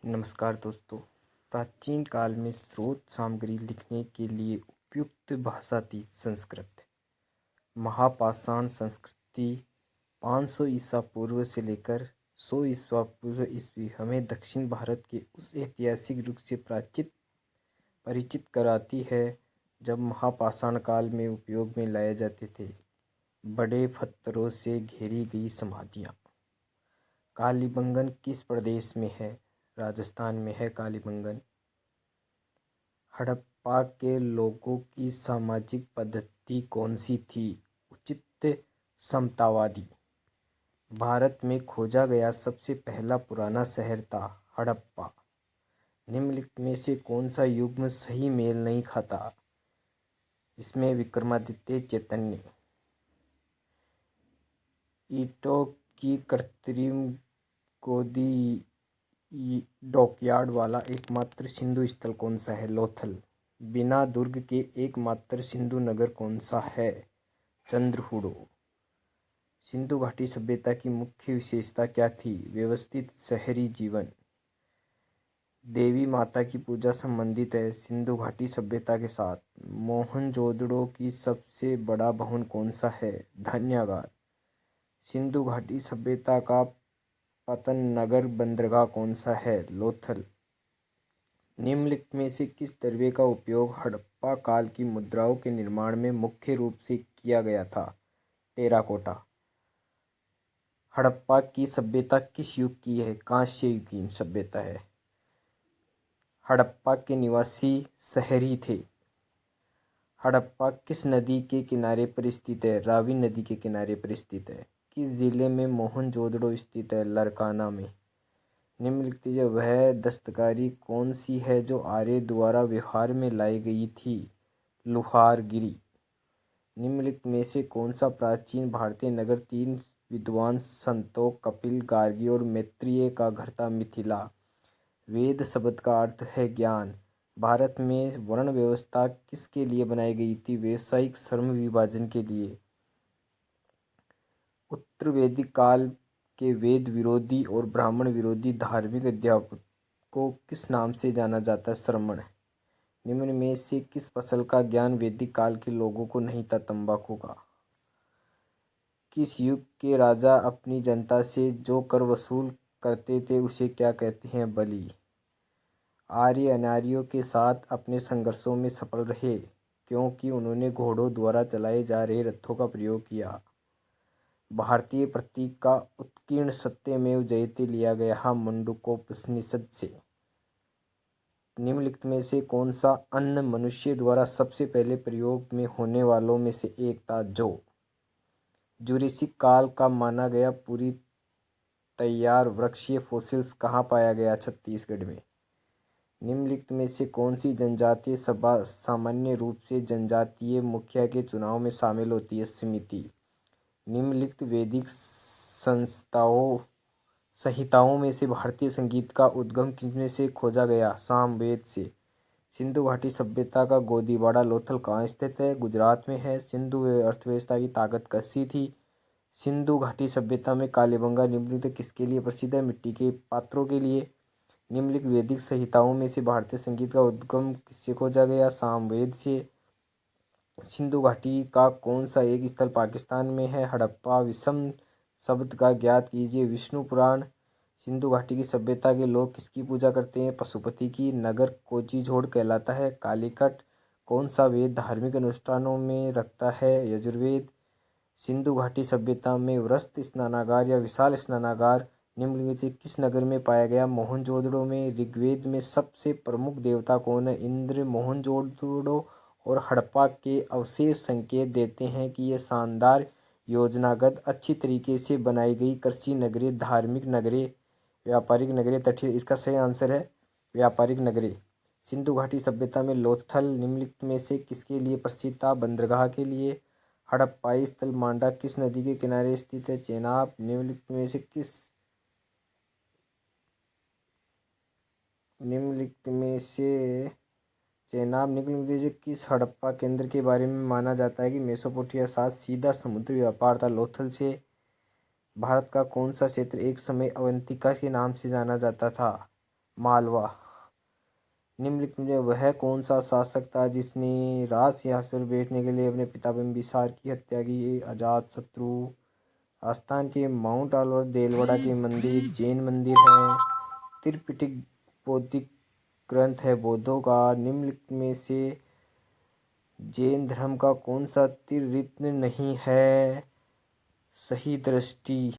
नमस्कार दोस्तों। प्राचीन काल में स्रोत सामग्री लिखने के लिए उपयुक्त भाषा थी संस्कृत। महापाषाण संस्कृति 500 ईसा पूर्व से लेकर 100 ईसा पूर्व ईस्वी हमें दक्षिण भारत के उस ऐतिहासिक युग से परिचित कराती है जब महापाषाण काल में उपयोग में लाए जाते थे बड़े पत्थरों से घेरी गई समाधियाँ। कालीबंगन किस प्रदेश में है? राजस्थान में है कालीबंगन। हड़प्पा के लोगों की सामाजिक पद्धति कौन सी थी? उचित समतावादी। भारत में खोजा गया सबसे पहला पुराना शहर था हड़प्पा। निम्नलिखित में से कौन सा युग्म सही मेल नहीं खाता? इसमें विक्रमादित्य चैतन्य। ईंटों की कृत्रिम गोदी डॉकयार्ड वाला एकमात्र सिंधु स्थल कौन सा है? लोथल। बिना दुर्ग के एकमात्र सिंधु नगर कौन सा है? चंद्रहूडो। सिंधु घाटी सभ्यता की मुख्य विशेषता क्या थी? व्यवस्थित शहरी जीवन। देवी माता की पूजा संबंधित है सिंधु घाटी सभ्यता के साथ। मोहनजोदड़ो की सबसे बड़ा भवन कौन सा है? धन्यवाद। सिंधु घाटी सभ्यता का पतन नगर बंदरगाह कौन सा है? लोथल। निम्नलिखित में से किस द्रव्य का उपयोग हड़प्पा काल की मुद्राओं के निर्माण में मुख्य रूप से किया गया था? टेराकोटा। हड़प्पा की सभ्यता किस युग की है? कांस्य युगीन सभ्यता है। हड़प्पा के निवासी शहरी थे। हड़प्पा किस नदी के किनारे पर स्थित है? रावी नदी के किनारे पर स्थित है। किस जिले में मोहनजोदड़ो स्थित है? लरकाना में। निम्नलिखित वह दस्तकारी कौन सी है जो आर्य द्वारा व्यवहार में लाई गई थी? लुहारगिरी। निम्नलिखित में से कौन सा प्राचीन भारतीय नगर 3 विद्वान संतों कपिल, गार्गी और मैत्रेय का घर था? मिथिला। वेद शब्द का अर्थ है ज्ञान। भारत में वर्ण व्यवस्था किसके लिए बनाई गई थी? व्यावसायिक श्रम विभाजन के लिए। उत्तर वैदिक काल के वेद विरोधी और ब्राह्मण विरोधी धार्मिक अध्यापक को किस नाम से जाना जाता है? श्रमण। निम्न में से किस फसल का ज्ञान वैदिक काल के लोगों को नहीं था? तंबाकू का। किस युग के राजा अपनी जनता से जो कर वसूल करते थे उसे क्या कहते हैं? बलि। आर्य अनार्यों के साथ अपने संघर्षों में सफल रहे क्योंकि उन्होंने घोड़ों द्वारा चलाए जा रहे रथों का प्रयोग किया। भारतीय प्रतीक का उत्कीर्ण सत्यमेव जयते लिया गया मुंडकोपनिषद से। निम्नलिखित में से कौन सा अन्न मनुष्य द्वारा सबसे पहले प्रयोग में होने वालों में से एक था? जौ। जुरासिक काल का माना गया पूरी तैयार वृक्षीय फॉसिल्स कहाँ पाया गया? छत्तीसगढ़ में। निम्नलिखित में से कौन सी जनजातीय सभा सामान्य रूप से जनजातीय मुखिया के चुनाव में शामिल होती है? समिति। निम्नलिखित वैदिक संहिताओं में से भारतीय संगीत का उद्गम किनमें से खोजा गया? सामवेद से। सिंधु घाटी सभ्यता का गोदीबाड़ा लोथल कहाँ स्थित है? गुजरात में है। सिंधु अर्थव्यवस्था की ताकत कैसी थी? सिंधु घाटी सभ्यता में कालीबंगा निम्नलिखित किसके लिए प्रसिद्ध है? मिट्टी के पात्रों के लिए। निम्नलिखित वैदिक संहिताओं में से भारतीय संगीत का उद्गम किससे खोजा गया? सामवेद से। सिंधु घाटी का कौन सा एक स्थल पाकिस्तान में है? हड़प्पा। विषम शब्द का ज्ञात कीजिए। विष्णु पुराण। सिंधु घाटी की सभ्यता के लोग किसकी पूजा करते हैं? पशुपति की। नगर कोचिझोड़ कहलाता है। कालीकट कौन सा वेद धार्मिक अनुष्ठानों में रखता है? यजुर्वेद। सिंधु घाटी सभ्यता में वृत्त स्नानागार या विशाल स्नानागार निम्नलिखित में किस नगर में पाया गया? मोहनजोदड़ो में। ऋग्वेद में सबसे प्रमुख देवता कौन है? इंद्र। मोहनजोदड़ो और हड़प्पा के अवशेष संकेत देते हैं कि यह शानदार योजनागत अच्छी तरीके से बनाई गई कृषि नगरी, धार्मिक नगरी, व्यापारिक नगरी, तटीय। इसका सही आंसर है व्यापारिक नगरी। सिंधु घाटी सभ्यता में लोथल निम्नलिखित में से किसके लिए प्रसिद्ध था? बंदरगाह के लिए। हड़प्पाई स्थल मांडा किस नदी के किनारे स्थित है? चेनाब। निम्नलिखित में से किस हड़प्पा केंद्र के बारे में माना जाता है कि मेसोपोटामिया के साथ सीधा समुद्री व्यापार था? लोथल से। भारत का कौन सा क्षेत्र एक समय अवंतिका के नाम से जाना जाता था? मालवा। निम्नलिखित में वह कौन सा शासक था जिसने राज सिंहासन पर बैठने के लिए अपने पिता बिंबिसार की हत्या की? अजातशत्रु। राजस्थान के माउंट आबू देलवाड़ा के मंदिर जैन मंदिर हैं। त्रिपिटक बौद्धिक ग्रंथ है बौद्धों का। निम्नलिखित में से जैन धर्म का कौन सा तीर्थ नहीं है? सही दृष्टि।